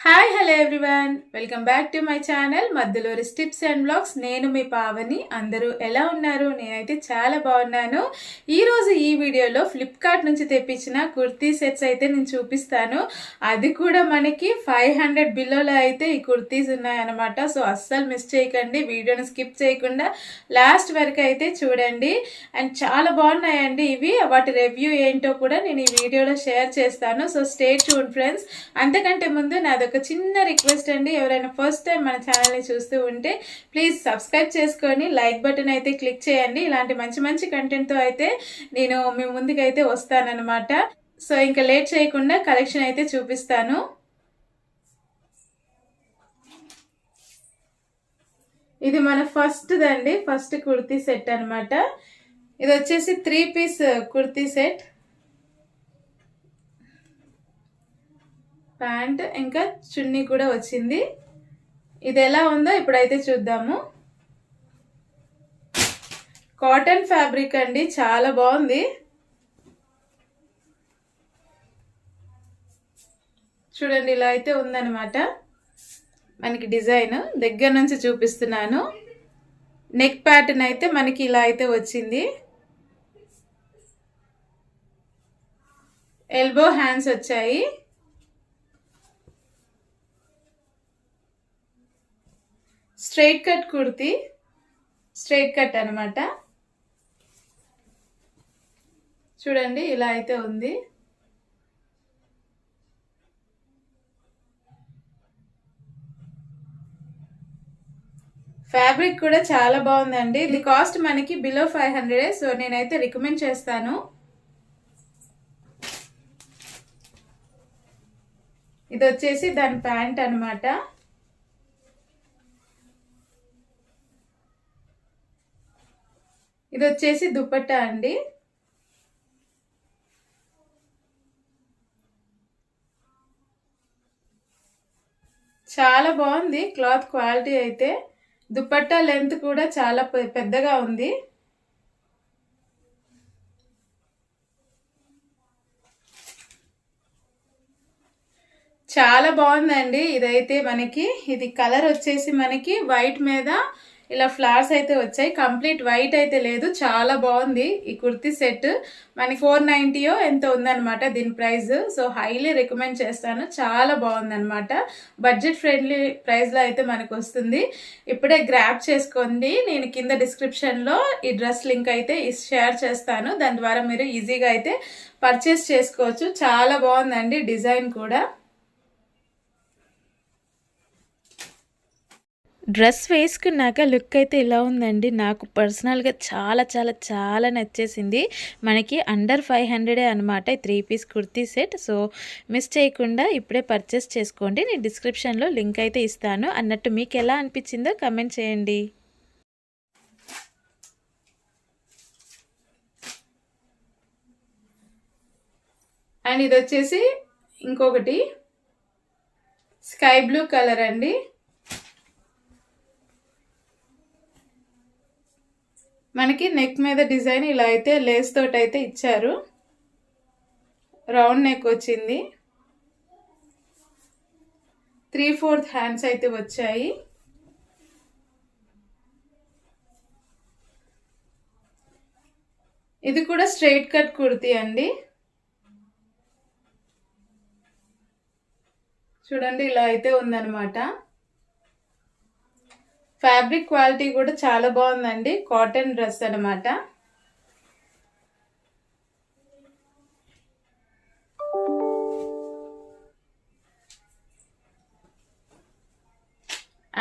Hi hello everyone, welcome back to my channel మధ్యలోరి tips and blogs. నేను మీ పావని. అందరూ ఎలా ఉన్నారు? నేనైతే చాలా బాగున్నాను. ఈరోజు ఈ వీడియోలో ఫ్లిప్కార్ట్ నుంచి తెప్పించిన కుర్తీ సెట్స్ అయితే నేను చూపిస్తాను. అది కూడా మనకి 500 బిలోలో అయితే ఈ కుర్తీస్ ఉన్నాయన్నమాట. సో అస్సలు మిస్ చేయకండి, వీడియోని స్కిప్ చేయకుండా లాస్ట్ వరకు అయితే చూడండి. అండ్ చాలా బాగున్నాయండి ఇవి. వాటి రివ్యూ ఏంటో కూడా నేను ఈ వీడియోలో షేర్ చేస్తాను. So stay tune friends. అంతకంటే ముందు నాదొక చిన్న రిక్వెస్ట్ అండి, ఎవరైనా ఫస్ట్ టైం మన ఛానల్ని చూస్తూ ఉంటే ప్లీజ్ సబ్స్క్రైబ్ చేసుకొని లైక్ బటన్ అయితే క్లిక్ చేయండి. ఇలాంటి మంచి మంచి కంటెంట్తో అయితే నేను మీ ముందుకైతే వస్తానన్నమాట. సో ఇంకా లేట్ చేయకుండా కలెక్షన్ అయితే చూపిస్తాను. ఇది మన ఫస్ట్ కుర్తీ సెట్ అనమాట. ఇది వచ్చేసి 3 పీస్ కుర్తీ సెట్. ప్యాంట్ ఇంకా చున్నీ కూడా వచ్చింది. ఇది ఎలా ఉందో ఇప్పుడైతే చూద్దాము. కాటన్ ఫ్యాబ్రిక్ అండి, చాలా బాగుంది. చూడండి, ఇలా అయితే ఉందన్నమాట మనకి డిజైన్. దగ్గర నుంచి చూపిస్తున్నాను. నెక్ ప్యాటర్న్ అయితే మనకి ఇలా అయితే వచ్చింది. ఎల్బో హ్యాండ్స్ వచ్చాయి. Straight cut kurti, straight cut అనమాట. చూడండి, ఇలా అయితే ఉంది. ఫ్యాబ్రిక్ కూడా చాలా బాగుందండి. ఇది కాస్ట్ మనకి బిలో 500. సో నేనైతే రికమెండ్ చేస్తాను. ఇది వచ్చేసి దాని ప్యాంట్ అనమాట. ఇది వచ్చేసి దుపట్టా అండి. చాలా బాగుంది క్లాత్ క్వాలిటీ అయితే. దుపట్టా లెంత్ కూడా చాలా పెద్దగా ఉంది. చాలా బాగుందండి. ఇదైతే మనకి ఇది కలర్ వచ్చేసి మనకి వైట్ మీద ఇలా ఫ్లవర్స్ అయితే వచ్చాయి. కంప్లీట్ వైట్ అయితే లేదు. చాలా బాగుంది ఈ కుర్తీ సెట్. మనకి 490 ఎంతో ఉందన్నమాట దీని ప్రైస్. సో హైలీ రికమెండ్ చేస్తాను. చాలా బాగుందన్నమాట. బడ్జెట్ ఫ్రెండ్లీ ప్రైస్లో అయితే మనకు వస్తుంది. ఇప్పుడే గ్రాప్ చేసుకోండి. నేను కింద డిస్క్రిప్షన్లో ఈ డ్రెస్ లింక్ అయితే షేర్ చేస్తాను. దాని ద్వారా మీరు ఈజీగా అయితే పర్చేస్ చేసుకోవచ్చు. చాలా బాగుందండి డిజైన్ కూడా. డ్రెస్ వేసుకున్నాక లుక్ అయితే ఇలా ఉందండి. నాకు పర్సనల్గా చాలా చాలా చాలా నచ్చేసింది. మనకి అండర్ 500 అనమాట ఈ 3 piece kurti set. So miss చేయకుండా ఇప్పుడే పర్చేస్ చేసుకోండి. నేను డిస్క్రిప్షన్లో లింక్ అయితే ఇస్తాను. అన్నట్టు మీకు ఎలా అనిపించిందో కమెంట్ చేయండి. అండ్ ఇది వచ్చేసి ఇంకొకటి స్కై బ్లూ కలర్ అండి. మనకి నెక్ మీద డిజైన్ ఇలా అయితే లేస్ తోటి అయితే ఇచ్చారు. రౌండ్ నెక్ వచ్చింది. 3/4 హ్యాండ్స్ అయితే వచ్చాయి. ఇది కూడా స్ట్రైట్ కట్ కుర్తీ అండి. చూడండి, ఇలా అయితే ఉందన్నమాట. ఫ్యాబ్రిక్ క్వాలిటీ కూడా చాలా బాగుందండి. కాటన్ డ్రెస్ అనమాట.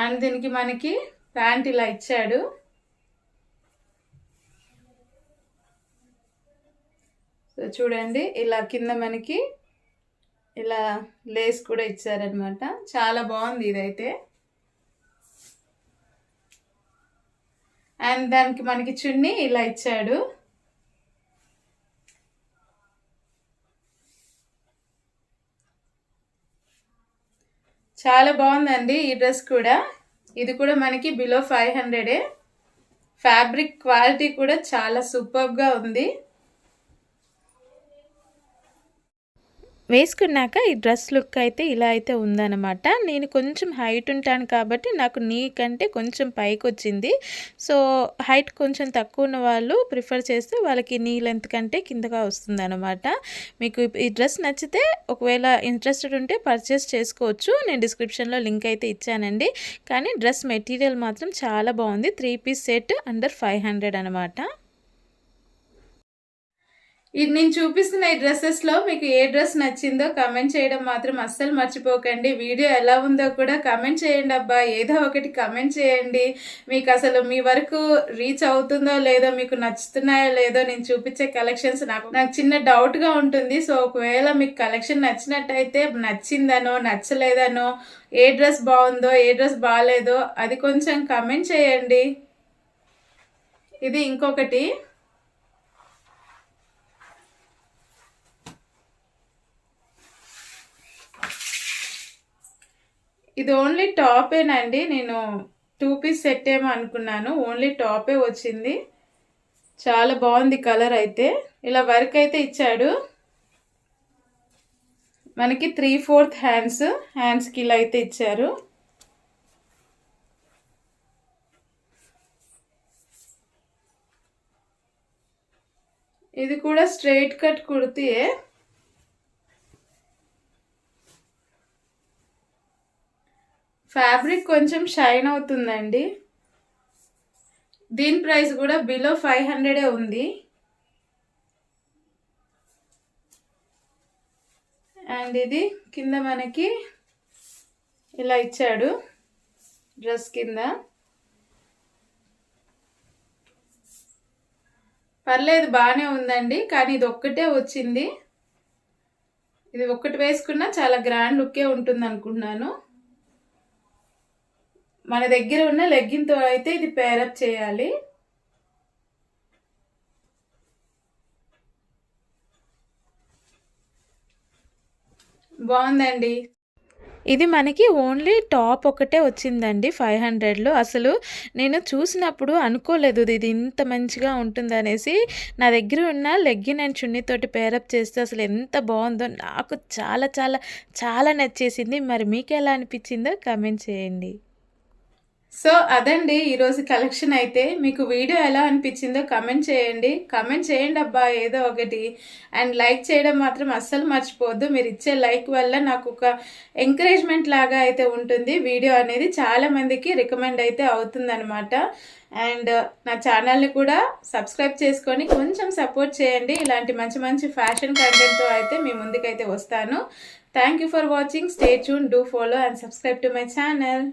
అండ్ దీనికి మనకి ప్యాంట్ ఇలా ఇచ్చాడు. సో చూడండి, ఇలా కింద మనకి ఇలా లేస్ కూడా ఇచ్చారనమాట. చాలా బాగుంది ఇదైతే. అండ్ దానికి మనకి చున్నీ ఇలా ఇచ్చాడు. చాలా బాగుందండి ఈ డ్రెస్ కూడా. ఇది కూడా మనకి బిలో 500. ఫ్యాబ్రిక్ క్వాలిటీ కూడా చాలా సూపర్గా ఉంది. వేసుకున్నాక ఈ డ్రెస్ లుక్ అయితే ఇలా అయితే ఉందన్నమాట. నేను కొంచెం హైట్ ఉంటాను కాబట్టి నాకు నీ కంటే కొంచెం పైకి వచ్చింది. సో హైట్ కొంచెం తక్కువ ఉన్న వాళ్ళు ప్రిఫర్ చేస్తే వాళ్ళకి నీ లెంత్ కంటే కిందగా వస్తుందన్నమాట. మీకు ఈ డ్రెస్ నచ్చితే ఒకవేళ ఇంట్రెస్టెడ్ ఉంటే పర్చేస్ చేసుకోవచ్చు. నేను డిస్క్రిప్షన్లో లింక్ అయితే ఇచ్చానండి. కానీ డ్రెస్ మెటీరియల్ మాత్రం చాలా బాగుంది. 3 పీస్ సెట్ అండర్ 500 అనమాట. ఇది నేను చూపిస్తున్న ఈ డ్రెస్సెస్లో మీకు ఏ డ్రెస్ నచ్చిందో కమెంట్ చేయడం మాత్రం అస్సలు మర్చిపోకండి. వీడియో ఎలా ఉందో కూడా కమెంట్ చేయండి అబ్బా, ఏదో ఒకటి కమెంట్ చేయండి. మీకు అసలు మీ వరకు రీచ్ అవుతుందో లేదో, మీకు నచ్చుతున్నాయో లేదో నేను చూపించే కలెక్షన్స్ నాకు చిన్న డౌట్గా ఉంటుంది. సో ఒకవేళ మీకు కలెక్షన్ నచ్చినట్టయితే, నచ్చిందనో నచ్చలేదనో, ఏ డ్రెస్ బాగుందో ఏ డ్రెస్ బాగాలేదో అది కొంచెం కమెంట్ చేయండి. ఇది ఇంకొకటి, ఇది ఓన్లీ టాపేనండి. నేను 2 పీస్ సెట్ ఏమో అనుకున్నాను, ఓన్లీ టాపే వచ్చింది. చాలా బాగుంది కలర్ అయితే. ఇలా వర్క్ అయితే ఇచ్చాడు మనకి. 3/4 హ్యాండ్స్కి ఇలా అయితే ఇచ్చారు. ఇది కూడా స్ట్రైట్ కట్ కుర్తీయే. ఫ్యాబ్రిక్ కొంచెం షైన్ అవుతుందండి. దీని ప్రైస్ కూడా బిలో 500 ఉంది. అండ్ ఇది కింద మనకి ఇలా ఇచ్చాడు డ్రెస్ కింద. పర్లేదు, బాగానే ఉందండి. కానీ ఇది ఒక్కటే వచ్చింది. ఇది ఒక్కటి వేసుకున్నా చాలా గ్రాండ్ లుక్కే ఉంటుంది అనుకుంటున్నాను. మన దగ్గర ఉన్న లెగ్గిన్తో అయితే ఇది పేరప్ చేయాలి. బాగుందండి. ఇది మనకి ఓన్లీ టాప్ ఒకటే వచ్చిందండి 500లో. అసలు నేను చూసినప్పుడు అనుకోలేదు ఇది ఇంత మంచిగా ఉంటుందనేసి. నా దగ్గర ఉన్న లెగ్గిన్ అండ్ చున్నీతోటి పేరప్ చేస్తే అసలు ఎంత బాగుందో, నాకు చాలా చాలా చాలా నచ్చేసింది. మరి మీకు ఎలా అనిపించిందో కమెంట్ చేయండి. సో అదండి ఈరోజు కలెక్షన్ అయితే. మీకు వీడియో ఎలా అనిపించిందో కమెంట్ చేయండి అబ్బా, ఏదో ఒకటి. అండ్ లైక్ చేయడం మాత్రం అస్సలు మర్చిపోవద్దు. మీరు ఇచ్చే లైక్ వల్ల నాకు ఒక ఎంకరేజ్మెంట్ లాగా అయితే ఉంటుంది. వీడియో అనేది చాలా మందికి రికమెండ్ అయితే అవుతుందన్నమాట. అండ్ నా ఛానల్ని కూడా సబ్స్క్రైబ్ చేసుకొని కొంచెం సపోర్ట్ చేయండి. ఇలాంటి మంచి మంచి ఫ్యాషన్ కంటెంట్తో అయితే మీ ముందుకైతే వస్తాను. Thank you for watching. Stay tune, do follow and subscribe to my channel.